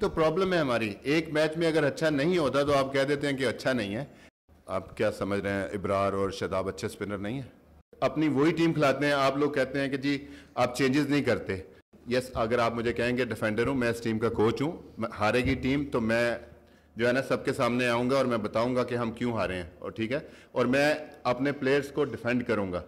तो प्रॉब्लम है हमारी, एक मैच में अगर अच्छा नहीं होता तो आप कह देते हैं कि अच्छा नहीं है। आप क्या समझ रहे हैं इब्रार और शादाब अच्छे स्पिनर नहीं है? अपनी वही टीम खिलाते हैं, आप लोग कहते हैं कि जी आप चेंजेस नहीं करते। यस, अगर आप मुझे कहेंगे डिफेंडर हूँ, मैं इस टीम का कोच हूँ, हारेगी टीम तो मैं जो है ना सबके सामने आऊँगा और मैं बताऊँगा कि हम क्यों हारे हैं, और ठीक है, और मैं अपने प्लेयर्स को डिफेंड करूँगा।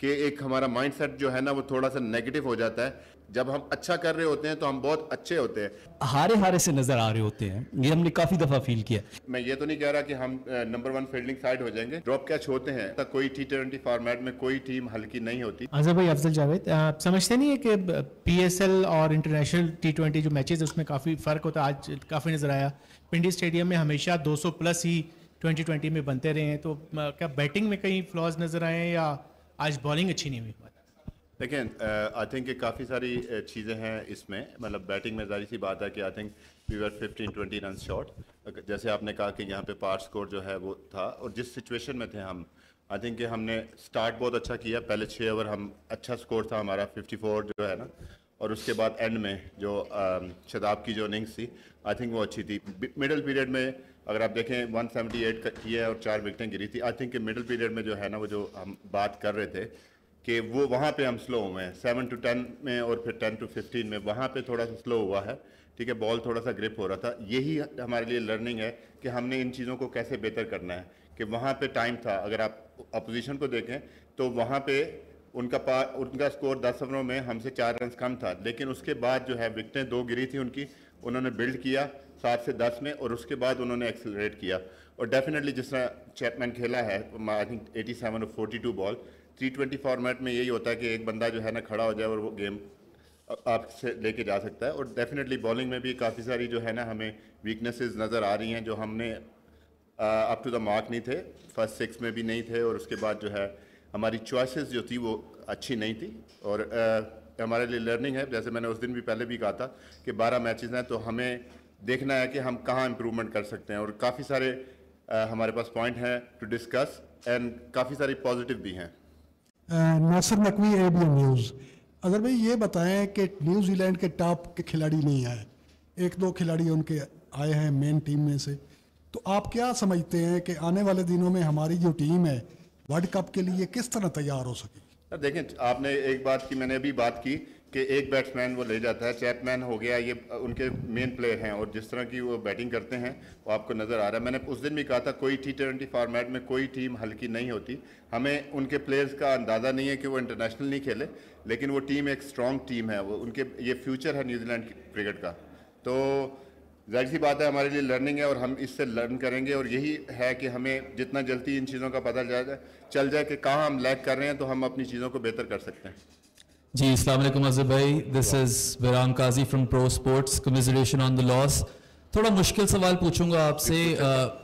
कि एक हमारा माइंडसेट जो है ना वो थोड़ा सा नेगेटिव हो जाता है। जब हम अच्छा कर रहे होते हैं तो हम बहुत अच्छे होते हैं, हारे हारे से नजर आ रहे होते हैं, ये हमने काफी दफा फील किया। मैं ये तो नहीं कह रहा कि हम नंबर 1 फील्डिंग साइड हो जाएंगे, ड्रॉप कैच होते हैं, तक कोई T20 फॉर्मेट में कोई टीम हल्की नहीं होती। अजहर भाई, अफजल जावेद, आप समझते नहीं है कि PSL और इंटरनेशनल T20 जो मैचेस है उसमें काफ़ी फ़र्क होता है? आज काफ़ी नज़र आया पिंडी स्टेडियम में हमेशा 200 प्लस ही 2020 में बनते रहे हैं, तो क्या बैटिंग में कहीं फ्लॉज नज़र आए हैं या आज बॉलिंग अच्छी नहीं हुई? देखें, आई थिंक काफ़ी सारी चीज़ें हैं इसमें, मतलब बैटिंग में जारी सी बात है कि I think we were 15-20 run short. जैसे आपने कहा कि यहाँ पे पार स्कोर जो है वो था, और जिस सिचुएशन में थे हम, आई थिंक कि हमने स्टार्ट बहुत अच्छा किया, पहले 6 ओवर हम अच्छा स्कोर था हमारा 54 जो है ना, और उसके बाद एंड में जो शादाब की जो इनिंग्स थी आई थिंक वो अच्छी थी। मिडिल पीरियड में अगर आप देखें 178 किए और 4 विकेटें गिरी थी। आई थिंक कि मिडिल पीरियड में जो है ना वो जो हम बात कर रहे थे कि वो वहाँ पे हम स्लो हुए हैं 7 to 10 में, और फिर 10 to 15 में वहाँ पे थोड़ा सा स्लो हुआ है, ठीक है, बॉल थोड़ा सा ग्रिप हो रहा था। यही हमारे लिए लर्निंग है कि हमने इन चीज़ों को कैसे बेहतर करना है। कि वहाँ पे टाइम था, अगर आप अपोजिशन को देखें तो वहाँ पे उनका स्कोर 10 ओवरों में हमसे 4 रन कम था, लेकिन उसके बाद जो है विकेटें 2 गिरी थी उनकी, उन्होंने बिल्ड किया 7 से 10 में, और उसके बाद उन्होंने एक्सेलरेट किया। और डेफिनेटली जिस तरह चैपमैन खेला है, आई थिंक 87 और 42 बॉल, T20 फॉर्मेट में यही होता है कि एक बंदा जो है ना खड़ा हो जाए और वो गेम आपसे लेके जा सकता है। और डेफिनेटली बॉलिंग में भी काफ़ी सारी जो है ना हमें वीकनेसेस नज़र आ रही हैं, जो हमने अप टू द मार्क नहीं थे, फर्स्ट 6 में भी नहीं थे, और उसके बाद जो है हमारी चॉइसेस जो थी वो अच्छी नहीं थी। और हमारे लिए लर्निंग है, जैसे मैंने उस दिन भी पहले भी कहा था कि 12 मैचेस हैं, तो हमें देखना है कि हम कहाँ इम्प्रूवमेंट कर सकते हैं, और काफ़ी सारे हमारे पास पॉइंट हैं टू डिस्कस, एंड काफ़ी सारी पॉजिटिव भी हैं। Nasir Naqvi, ABN news. अगर भाई ये बताएं कि न्यूजीलैंड के टॉप के खिलाड़ी नहीं आए, 1-2 खिलाड़ी उनके आए हैं मेन टीम में से, तो आप क्या समझते हैं कि आने वाले दिनों में हमारी जो टीम है वर्ल्ड कप के लिए किस तरह तैयार हो सके? देखें, आपने एक बात की, मैंने अभी बात की कि एक बैट्समैन वो ले जाता है, चैपमैन हो गया, ये उनके मेन प्लेयर हैं, और जिस तरह की वो बैटिंग करते हैं वो आपको नज़र आ रहा है। मैंने उस दिन भी कहा था कोई T20 फॉर्मेट में कोई टीम हल्की नहीं होती। हमें उनके प्लेयर्स का अंदाज़ा नहीं है कि वो इंटरनेशनल नहीं खेले, लेकिन वो टीम एक स्ट्रॉन्ग टीम है, वो उनके ये फ्यूचर है न्यूजीलैंड क्रिकेट का। तो जाहिर सी बात है हमारे लिए लर्निंग है, और हम इससे लर्न करेंगे, और यही है कि हमें जितना जल्दी इन चीज़ों का पता चल जाए कि कहाँ हम लैग कर रहे हैं, तो हम अपनी चीज़ों को बेहतर कर सकते हैं। जी, अस्सलाम वालेकुम अज़हर भाई, this is Biram Kazi from Pro Sports. Commiseration on the loss. थोड़ा मुश्किल सवाल पूछूंगा आपसे।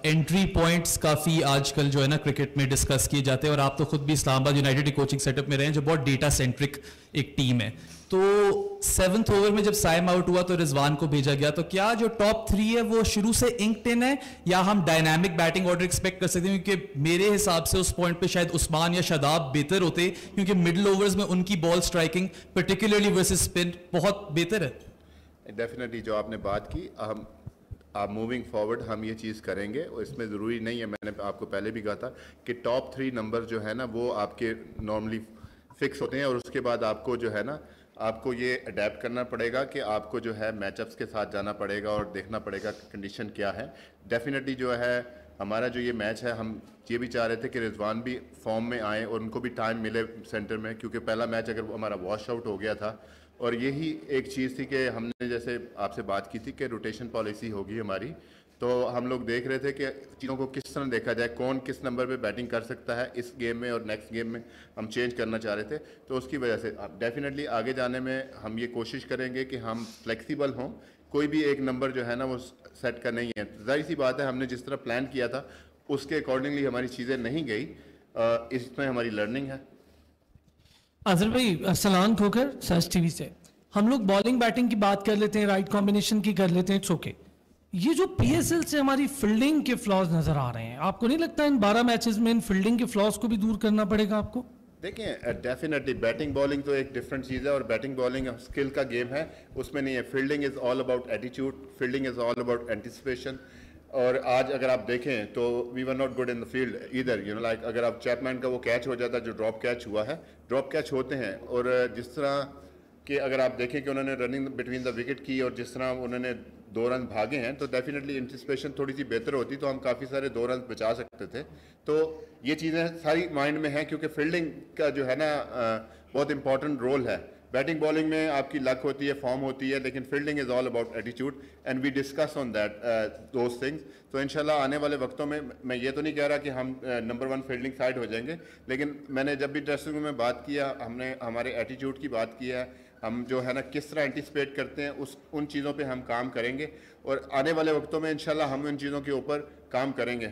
एंट्री पॉइंट्स काफ़ी आजकल जो है ना क्रिकेट में डिस्कस किए जाते हैं, और आप तो खुद भी इस्लामाबाद यूनाइटेड के कोचिंग सेटअप में रहे हैं, जो बहुत डेटा सेंट्रिक एक टीम है। तो 7th ओवर में जब साइम आउट हुआ तो रिजवान को भेजा गया, तो क्या जो टॉप 3 है वो शुरू से इंक्ड इन है, या हम डायनामिक बैटिंग ऑर्डर एक्सपेक्ट कर सकते हैं? क्योंकि मेरे हिसाब से उस पॉइंट पे शायद उस्मान या शादाब बेहतर होते, क्योंकि मिडिल ओवर्स में उनकी ball striking particularly versus spin बहुत बेहतर है। डेफिनेटली जो आपने बात की, हम आप मूविंग फॉरवर्ड हम ये चीज़ करेंगे, और इसमें ज़रूरी नहीं है, मैंने आपको पहले भी कहा था कि टॉप 3 नंबर जो है ना वो आपके नॉर्मली फिक्स होते हैं, और उसके बाद आपको जो है ना आपको ये अडेप्ट करना पड़ेगा कि आपको जो है मैचअप्स के साथ जाना पड़ेगा और देखना पड़ेगा कंडीशन क्या है। डेफिनेटली जो है हमारा जो ये मैच है, हम ये भी चाह रहे थे कि रिजवान भी फॉर्म में आए और उनको भी टाइम मिले सेंटर में, क्योंकि पहला मैच अगर हमारा वॉश आउट हो गया था, और यही एक चीज़ थी कि हमने जैसे आपसे बात की थी कि रोटेशन पॉलिसी होगी हमारी, तो हम लोग देख रहे थे कि चीज़ों को किस तरह देखा जाए, कौन किस नंबर पे बैटिंग कर सकता है इस गेम में, और नेक्स्ट गेम में हम चेंज करना चाह रहे थे। तो उसकी वजह से डेफिनेटली आगे जाने में हम ये कोशिश करेंगे कि हम फ्लेक्सिबल हों, कोई भी एक नंबर जो है ना वो सेट का नहीं है। जाहिर सी बात है हमने जिस तरह प्लान किया था उसके अकॉर्डिंगली हमारी चीज़ें नहीं गई, इसमें हमारी लर्निंग है। अजहर भाई, सलाम ठोकर सर्च टीवी से। हम लोग बॉलिंग बैटिंग की बात कर लेते हैं, राइट कॉम्बिनेशन की कर लेते हैं, इट्स ओके। ये जो PSL से हमारी फील्डिंग के फ्लॉज नजर आ रहे हैं, आपको नहीं लगता इन 12 मैचेस में इन फील्डिंग के फ्लॉज को भी दूर करना पड़ेगा आपको? देखिए डेफिनेटली बैटिंग बॉलिंग तो एक डिफरेंट चीज़ है और बैटिंग बॉलिंग स्किल का गेम है, उसमें नहीं है। Fielding is all about attitude, fielding is all about anticipation. और आज अगर आप देखें तो we were not good in the field इधर, यू नो लाइक अगर आप चैपमैन का वो कैच हो जाता जो ड्रॉप कैच हुआ है, ड्रॉप कैच होते हैं, और जिस तरह कि अगर आप देखें कि उन्होंने रनिंग बिटवीन द विकेट की और जिस तरह उन्होंने 2 रन भागे हैं, तो डेफिनेटली एंटिसिपेशन थोड़ी सी बेहतर होती तो हम काफ़ी सारे 2 रन बचा सकते थे। तो ये चीज़ें सारी माइंड में हैं क्योंकि फील्डिंग का जो है ना बहुत इंपॉर्टेंट रोल है। बैटिंग बॉलिंग में आपकी लक होती है, फॉर्म होती है, लेकिन fielding is all about attitude and we discuss on that those things. तो इंशाल्लाह आने वाले वक्तों में मैं ये तो नहीं कह रहा कि हम नंबर 1 फील्डिंग साइड हो जाएंगे, लेकिन मैंने जब भी ड्रेसिंग रूम में बात किया, हमने हमारे एटीट्यूड की बात की है, हम जो है ना किस तरह एंटिसिपेट करते हैं उन चीज़ों पे हम काम करेंगे और आने वाले वक्तों में इंशाल्लाह हम उन चीज़ों के ऊपर काम करेंगे।